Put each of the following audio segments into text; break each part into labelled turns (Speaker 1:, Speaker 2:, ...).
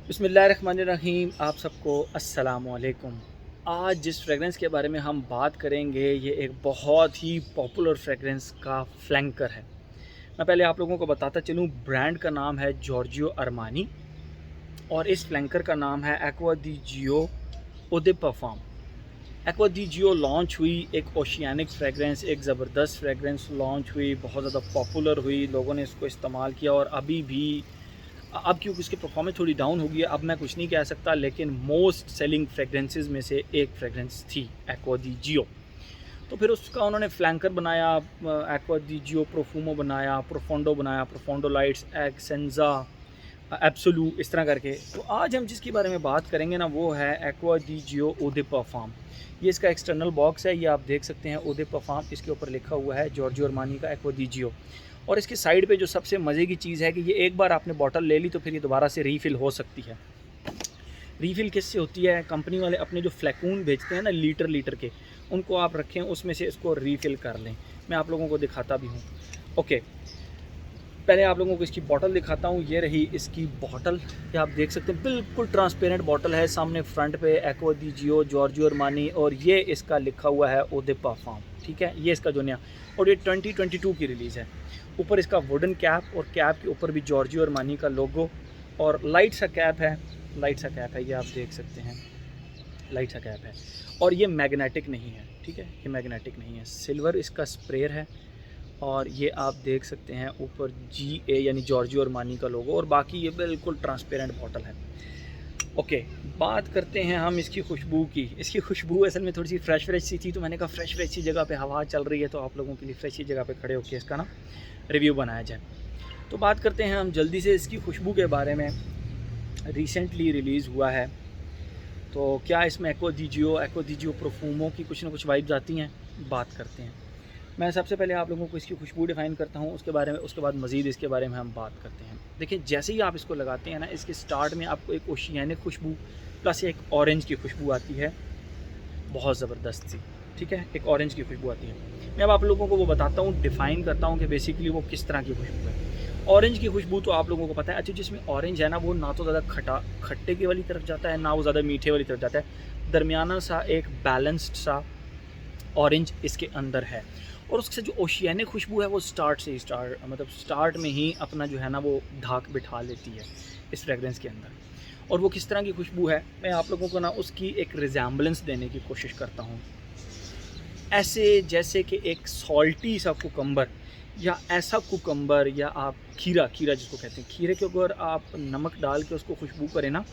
Speaker 1: बिस्मिल्लाहिर्रहमानिर्रहीम। आप सबको अस्सलामुअलैकुम। आज जिस फ्रेगरेंस के बारे में हम बात करेंगे ये एक बहुत ही पॉपुलर फ्रेगरेंस का फ्लैंकर है। मैं पहले आप लोगों को बताता चलूँ, ब्रांड का नाम है जॉर्जियो अरमानी और इस फ्लैंकर का नाम है एक्वा दी जियो ओ दे परफ्यूम। एक्वा दी जियो लॉन्च हुई, एक ओशियानिक फ्रेगरेंस, एक ज़बरदस्त फ्रेगरेंस लॉन्च हुई, बहुत ज़्यादा पॉपुलर हुई, लोगों ने इसको इस्तेमाल किया और अभी भी अब क्योंकि उसकी परफॉर्मेंस थोड़ी डाउन हो गई है, अब मैं कुछ नहीं कह सकता, लेकिन मोस्ट सेलिंग फ्रेगरेंसेस में से एक फ्रेगरेंस थी एक्वा दी जियो। तो फिर उसका उन्होंने फ्लैंकर बनाया, एक्वा दी जियो प्रोफूमो बनाया, प्रोफोंडो बनाया, प्रोफोंडो लाइट्स, एक्सेंजा, एब्सोलू, इस तरह करके। तो आज हम जिसके बारे में बात करेंगे ना, वो है एक्वा दी जियो ओ दे परफ्यूम। ये इसका एक्सटर्नल बॉक्स है, ये आप देख सकते हैं, ओ दे परफ्यूम, इसके ऊपर लिखा हुआ है जॉर्जियो अरमानी का एक्वा दी जियो। और इसके साइड पे जो सबसे मज़े की चीज़ है कि ये एक बार आपने बॉटल ले ली तो फिर ये दोबारा से रीफ़िल हो सकती है। रीफ़िल किससे होती है? कंपनी वाले अपने जो फ्लैकून भेजते हैं ना लीटर लीटर के, उनको आप रखें, उसमें से इसको रीफ़िल कर लें। मैं आप लोगों को दिखाता भी हूँ। ओके, पहले आप लोगों को इसकी बॉटल दिखाता हूँ। ये रही इसकी बॉटल, ये आप देख सकते हैं, बिल्कुल ट्रांसपेरेंट बॉटल है। सामने फ्रंट पे एक्वा दी जियो जॉर्जियो अरमानी और ये इसका लिखा हुआ है ओ दे परफ्यूम। ठीक है, ये इसका जो नया, और ये 2022 की रिलीज़ है। ऊपर इसका वुडन कैप और कैप के ऊपर भी जॉर्जियो अरमानी का लोगो और लाइट सा कैप है। लाइट सा कैप है, ये आप देख सकते हैं, लाइट सा कैप है। और ये मैग्नेटिक नहीं है, ठीक है, ये मैग्नेटिक नहीं है। सिल्वर इसका स्प्रेयर है और ये आप देख सकते हैं ऊपर GA यानी जॉर्जियो अरमानी का लोगो, और बाकी ये बिल्कुल ट्रांसपेरेंट बॉटल है। ओके, बात करते हैं हम इसकी खुशबू की। इसकी खुशबू असल में थोड़ी सी फ्रेश फ्रेश सी थी, तो मैंने कहा फ्रेश फ्रेश सी जगह पे हवा चल रही है तो आप लोगों के लिए फ्रेश सी जगह पे खड़े होकर इसका ना रिव्यू बनाया जाए। तो बात करते हैं हम जल्दी से इसकी खुशबू के बारे में। रिसेंटली रिलीज़ हुआ है, तो क्या इसमें एक्वा दी जियो प्रोफूमो की कुछ ना कुछ वाइब्स आती हैं? बात करते हैं। मैं सबसे पहले आप लोगों को इसकी खुशबू डिफ़ाइन करता हूँ, उसके बाद मज़ीद इसके बारे में हम बात करते हैं। देखिए, जैसे ही आप इसको लगाते हैं ना, इसके स्टार्ट में आपको एक ओशियानिक खुशबू प्लस एक ऑरेंज की खुशबू आती है, बहुत ज़बरदस्त सी। ठीक है, एक ऑरेंज की खुशबू आती है। मैं अब आप लोगों को वो बताता हूँ, डिफ़ाइन करता हूँ कि बेसिकली वो किस तरह की खुशबू है। ऑरेंज की खुशबू तो आप लोगों को पता है। अच्छा, जिसमें ऑरेंज है ना, वो ना तो ज़्यादा खट्टे की वाली तरफ जाता है, ना वो ज़्यादा मीठे वाली तरफ जाता है। दरमियाना सा एक बैलेंस्ड सा ऑरेंज इसके अंदर है। और उससे जो ओशियानिक खुशबू है वो स्टार्ट में ही अपना जो है ना वो धाक बिठा लेती है इस फ्रेगरेंस के अंदर। और वो किस तरह की खुशबू है, मैं आप लोगों को ना उसकी एक रिजेम्बलेंस देने की कोशिश करता हूँ। ऐसे जैसे कि एक सॉल्टी सा कुकम्बर, या ऐसा कुकम्बर, या आप खीरा जिसको कहते हैं, खीरे के ऊपर आप नमक डाल के उसको खुशबू करें ना,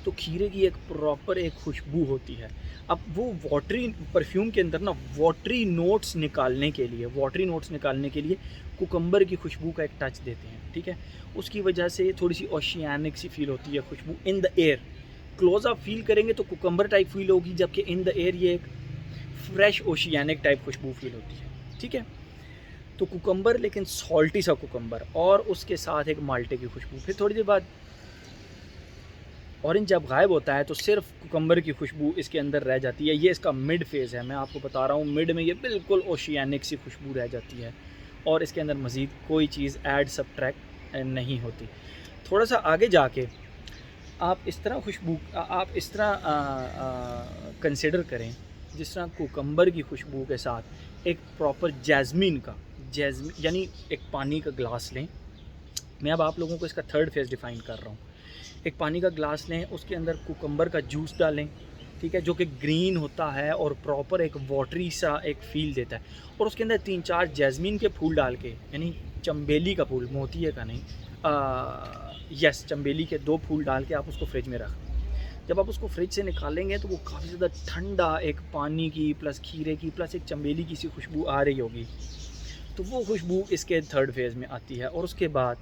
Speaker 1: तो खीरे की एक प्रॉपर एक खुशबू होती है। अब वो वाटरी परफ्यूम के अंदर ना वाटरी नोट्स निकालने के लिए कुकम्बर की खुशबू का एक टच देते हैं। ठीक है, उसकी वजह से थोड़ी सी ओशियानिक सी फील होती है खुशबू इन द एयर। क्लोज आप फील करेंगे तो कुकम्बर टाइप फील होगी, जबकि इन द एयर ये एक फ्रेश ओशियानिक टाइप खुशबू फील होती है। ठीक है, तो कुकम्बर, लेकिन सॉल्टी सा कुकम्बर, और उसके साथ एक माल्टे की खुशबू। फिर थोड़ी देर बाद ऑरेंज जब गायब होता है तो सिर्फ कुकम्बर की खुशबू इसके अंदर रह जाती है। ये इसका मिड फेज़ है, मैं आपको बता रहा हूँ, मिड में ये बिल्कुल ओशियानिक सी खुशबू रह जाती है और इसके अंदर मज़ीद कोई चीज़ ऐड सब्ट्रैक्ट नहीं होती। थोड़ा सा आगे जाके आप इस तरह आप इस तरह कंसिडर करें, जिस तरह कुकम्बर की खुशबू के साथ एक प्रॉपर जैस्मीन यानी एक पानी का ग्लास लें। मैं अब आप लोगों को इसका थर्ड फेज़ डिफ़ाइन कर रहा हूँ। एक पानी का ग्लास लें, उसके अंदर कुकम्बर का जूस डालें, ठीक है, जो कि ग्रीन होता है और प्रॉपर एक वाटरी सा एक फ़ील देता है, और उसके अंदर 3-4 जैस्मीन के फूल डाल के, यानी चंबेली का फूल, मोतिये का नहीं, चंबेली के 2 फूल डाल के आप उसको फ्रिज में रख दें। जब आप उसको फ्रिज से निकालेंगे तो वो काफ़ी ज़्यादा ठंडा, एक पानी की प्लस खीरे की प्लस एक चंबेली की सी खुशबू आ रही होगी। तो वो खुशबू इसके थर्ड फेज़ में आती है। और उसके बाद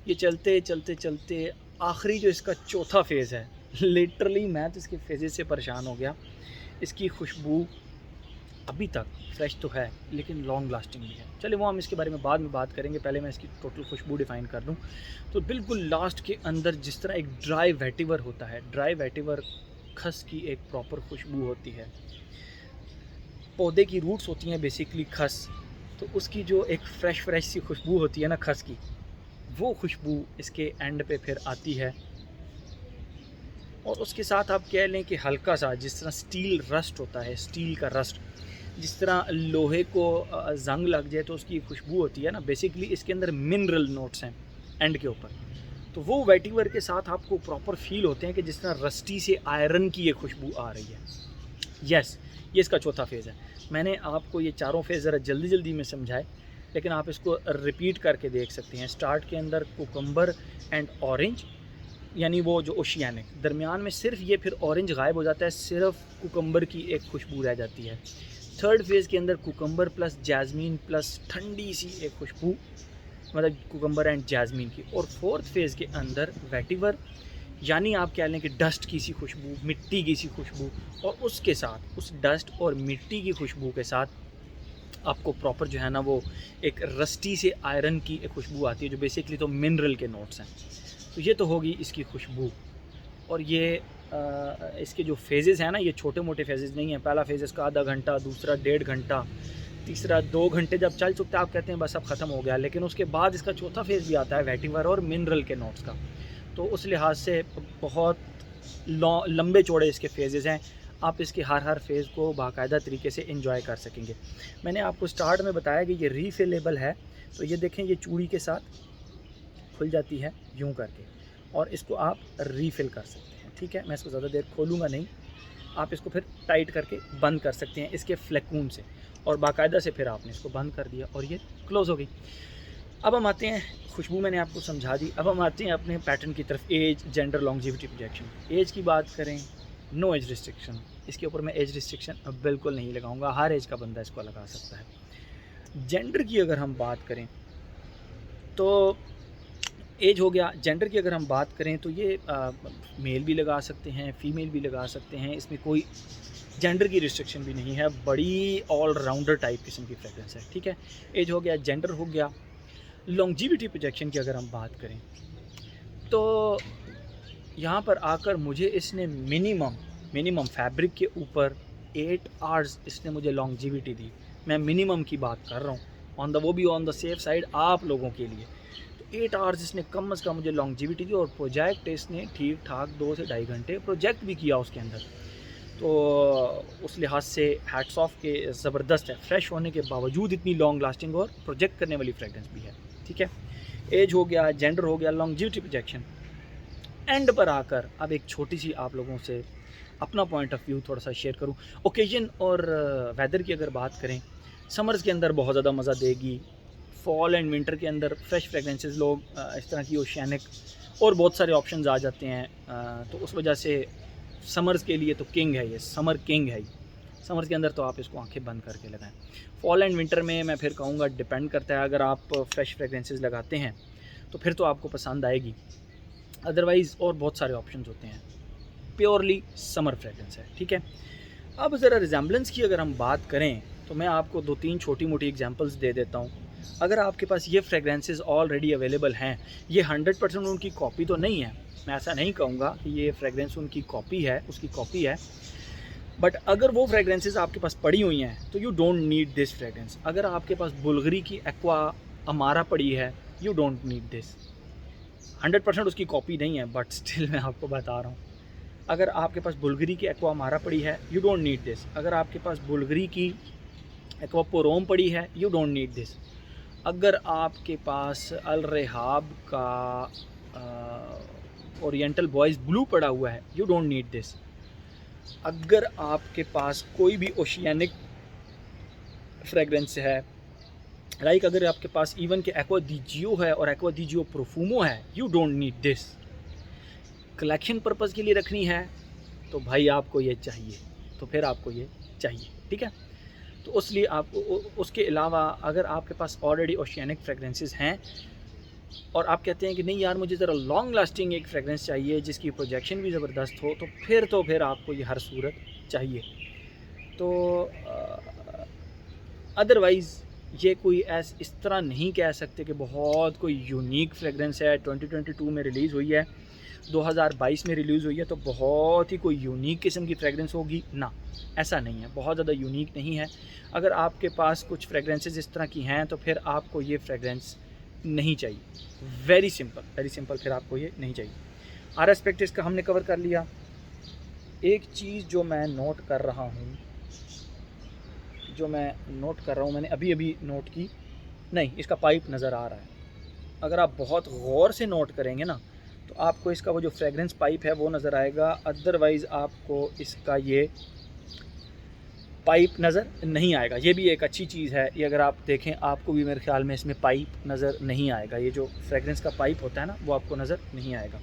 Speaker 1: ये चलते चलते चलते आखिरी जो इसका चौथा फेज़ है, लिटरली मैं तो इसके फेजेस से परेशान हो गया। इसकी खुशबू अभी तक फ्रेश तो है लेकिन लॉन्ग लास्टिंग भी है। चलिए, वो हम इसके बारे में बाद में बात करेंगे, पहले मैं इसकी टोटल खुशबू डिफ़ाइन कर दूँ। तो बिल्कुल लास्ट के अंदर जिस तरह एक ड्राई वेटिवर होता है, ड्राई वेटिवर खस की एक प्रॉपर खुशबू होती है। पौधे की रूट्स होती हैं बेसिकली खस, तो उसकी जो एक फ्रेश सी खुशबू होती है ना खस की, वो खुशबू इसके एंड पे फिर आती है और उसके साथ आप कह लें कि हल्का सा, जिस तरह स्टील रस्ट होता है, स्टील का रस्ट, जिस तरह लोहे को ज़ंग लग जाए तो उसकी खुशबू होती है ना, बेसिकली इसके अंदर मिनरल नोट्स हैं एंड के ऊपर। तो वो वेटिवर के साथ आपको प्रॉपर फील होते हैं कि जिस तरह रस्टी से आयरन की ये खुशबू आ रही है। यस, ये इसका चौथा फेज़ है। मैंने आपको ये चारों फेज़ ज़रा जल्दी जल्दी में समझाए, लेकिन आप इसको रिपीट करके देख सकते हैं। स्टार्ट के अंदर कुकम्बर एंड ऑरेंज, यानी वो जो ओशियानिक, दरमियान में सिर्फ ये, फिर ऑरेंज गायब हो जाता है, सिर्फ कुकम्बर की एक खुशबू रह जाती है। थर्ड फेज़ के अंदर कुकम्बर प्लस जैस्मीन प्लस ठंडी सी एक खुशबू, मतलब कुकम्बर एंड जैस्मीन की। और फोर्थ फेज़ के अंदर वेटिवर, यानी आप कह लें कि डस्ट की सी खुशबू, मिट्टी की सी खुशबू, और उसके साथ उस डस्ट और मिट्टी की खुशबू के साथ आपको प्रॉपर जो है ना वो एक रस्टी से आयरन की एक खुशबू आती है, जो बेसिकली तो मिनरल के नोट्स हैं। तो ये तो होगी इसकी खुशबू। और ये इसके जो फेजेज़ हैं ना, ये छोटे मोटे फेजेज़ नहीं हैं। पहला फेज़ इसका आधा घंटा, दूसरा 1.5 घंटा, तीसरा 2 घंटे जब चल चुकता है आप कहते हैं बस अब ख़त्म हो गया। लेकिन उसके बाद इसका चौथा फेज़ भी आता है वेटिवर और मिनरल के नोट्स का। तो उस लिहाज से बहुत लंबे चौड़े इसके फेजेज़ हैं। आप इसके हर फेज़ को बाकायदा तरीके से एंजॉय कर सकेंगे। मैंने आपको स्टार्ट में बताया कि ये रीफिलेबल है। तो ये देखें, ये चूड़ी के साथ खुल जाती है यूँ करके, और इसको आप रीफ़िल कर सकते हैं। ठीक है, मैं इसको ज़्यादा देर खोलूँगा नहीं। आप इसको फिर टाइट करके बंद कर सकते हैं इसके फ्लेकून से, और बाकायदा से फिर आपने इसको बंद कर दिया और ये क्लोज़ हो गई। अब हम आते हैं, खुशबू मैंने आपको समझा दी, अब हम आते हैं अपने पैटर्न की तरफ। Age, gender, longevity, projection. Age की बात करें, नो एज रिस्ट्रिक्शन। इसके ऊपर मैं एज रिस्ट्रिक्शन अब बिल्कुल नहीं लगाऊंगा, हर एज का बंदा इसको लगा सकता है। जेंडर की अगर हम बात करें तो एज हो गया। जेंडर की अगर हम बात करें तो ये मेल भी लगा सकते हैं, फीमेल भी लगा सकते हैं, इसमें कोई जेंडर की रिस्ट्रिक्शन भी नहीं है। बड़ी ऑलराउंडर टाइप किस्म की फ्रेगरेंस है। ठीक है, एज हो गया, जेंडर हो गया। लॉन्जिविटी, प्रोजेक्शन की अगर हम बात करें तो यहाँ पर आकर मुझे इसने मिनिमम फैब्रिक के ऊपर 8 आवर्स इसने मुझे लॉन्जिविटी दी। मैं मिनिमम की बात कर रहा हूँ, वो भी ऑन द सेफ साइड आप लोगों के लिए। 8 आवर्स इसने कम अज़ कम मुझे लॉन्जिविटी दी, और प्रोजेक्ट इसने ठीक ठाक 2 से ढाई घंटे प्रोजेक्ट भी किया उसके अंदर। तो उस लिहाज से हैट्स ऑफ के ज़बरदस्त है, फ्रेश होने के बावजूद इतनी लॉन्ग लास्टिंग और प्रोजेक्ट करने वाली फ्रेगरेंस भी है। ठीक है, एज हो गया, जेंडर हो गया, लॉन्जिविटी, प्रोजेक्शन। एंड पर आकर अब एक छोटी सी आप लोगों से अपना पॉइंट ऑफ व्यू थोड़ा सा शेयर करूं। ओकेजन और वेदर की अगर बात करें, समर्स के अंदर बहुत ज़्यादा मज़ा देगी। फॉल एंड विंटर के अंदर फ्रेश फ्रेगरेंसेस, लोग इस तरह की ओशियानिक और बहुत सारे ऑप्शंस आ जाते हैं। तो उस वजह से समर्स के लिए तो किंग है ये, समर किंग है ये। समर्स के अंदर तो आप इसको आंखें बंद करके लगाएं। फॉल एंड विंटर में मैं फिर कहूँगा डिपेंड करता है, अगर आप फ्रेश फ्रेगरेंसेस लगाते हैं तो फिर तो आपको पसंद आएगी, अदरवाइज़ और बहुत सारे ऑप्शंस होते हैं। प्योरली समर फ्रेगरेंस है। ठीक है, अब ज़रा रिजेंबलेंस की अगर हम बात करें तो मैं आपको 2-3 छोटी मोटी एग्जांपल्स दे देता हूँ। अगर आपके पास ये फ्रेगरेंसेस ऑलरेडी अवेलेबल हैं, ये 100% उनकी कॉपी तो नहीं है, मैं ऐसा नहीं कहूँगा कि ये फ्रेगरेंस उनकी कॉपी है, उसकी कॉपी है, बट अगर वो फ्रेगरेंसेस आपके पास पड़ी हुई हैं तो you don't need this fragrance. अगर आपके पास बुल्गरी की एक्वा अमारा पड़ी है, यू डोंट नीड दिस। 100% उसकी कॉपी नहीं है, बट स्टिल मैं आपको बता रहा हूँ। अगर आपके पास बुल्गरी की एक्वा अमारा पड़ी है, यू डोंट नीड दिस। अगर आपके पास बुल्गरी की एक्वा पोरोम पड़ी है, यू डोंट नीड दिस। अगर आपके पास अल रेहाब का ओरिएंटल बॉयज़ ब्लू पड़ा हुआ है, यू डोंट नीड दिस। अगर आपके पास कोई भी ओशियानिक फ्रेगरेंस है, लाइक अगर आपके पास इवन के एक्वा दी जियो है और एक्वा दी जियो प्रोफूमो है, you don't need this. Collection purpose के लिए रखनी है तो भाई आपको ये चाहिए, तो फिर आपको ये चाहिए। ठीक है, तो उसलिए आप उसके अलावा अगर आपके पास ऑलरेडी ओशियानिक फ्रेगरेंसेस हैं और आप कहते हैं कि नहीं यार मुझे ज़रा लॉन्ग लास्टिंग एक फ्रेगरेंस चाहिए जिसकी प्रोजेक्शन भी ज़बरदस्त हो, तो फिर आपको ये हर सूरत चाहिए। तो अदरवाइज़ ये कोई इस तरह नहीं कह सकते कि बहुत कोई यूनिक फ्रेगरेंस है, 2022 में रिलीज़ हुई है, 2022 में रिलीज़ हुई है तो बहुत ही कोई यूनिक किस्म की फ्रेगरेंस होगी ना, ऐसा नहीं है, बहुत ज़्यादा यूनिक नहीं है। अगर आपके पास कुछ फ्रेगरेंसेस इस तरह की हैं तो फिर आपको ये फ्रेगरेंस नहीं चाहिए। वेरी सिंपल फिर आपको ये नहीं चाहिए। हर एस्पेक्ट इसका हमने कवर कर लिया। एक चीज़ जो मैं नोट कर रहा हूँ, मैंने अभी-अभी नोट की, नहीं इसका पाइप नज़र आ रहा है। अगर आप बहुत गौर से नोट करेंगे ना, तो आपको इसका वो जो फ्रेगरेंस पाइप है वो नज़र आएगा, अदरवाइज़ आपको इसका ये पाइप नज़र नहीं आएगा। ये भी एक अच्छी चीज़ है, ये अगर आप देखें आपको भी मेरे ख़्याल में इसमें पाइप नज़र नहीं आएगा। ये जो फ्रेगरेंस का पाइप होता है ना, वो आपको नज़र नहीं आएगा।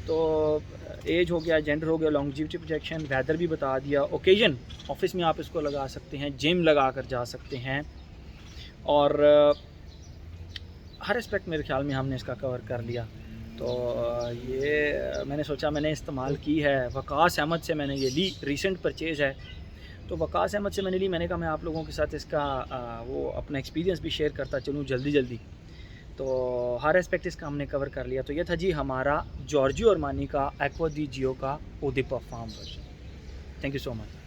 Speaker 1: तो एज हो गया, जेंडर हो गया, लॉन्गेविटी प्रोजेक्शन, वेदर भी बता दिया, ओकेजन, ऑफिस में आप इसको लगा सकते हैं, जिम लगा कर जा सकते हैं, और हर एस्पेक्ट मेरे ख़्याल में हमने इसका कवर कर लिया। तो ये मैंने सोचा, मैंने इस्तेमाल की है, वकास अहमद से मैंने ये ली, रीसेंट परचेज़ है। तो वकास अहमद से मैंने ली, मैंने कहा मैं आप लोगों के साथ इसका वो अपना एक्सपीरियंस भी शेयर करता चलूँ जल्दी। तो हर एस्पेक्ट इसका हमने कवर कर लिया। तो ये था जी हमारा जॉर्जियो अरमानी का एक्वा दी जियो का ओडिपा फार्म version. Thank you so much.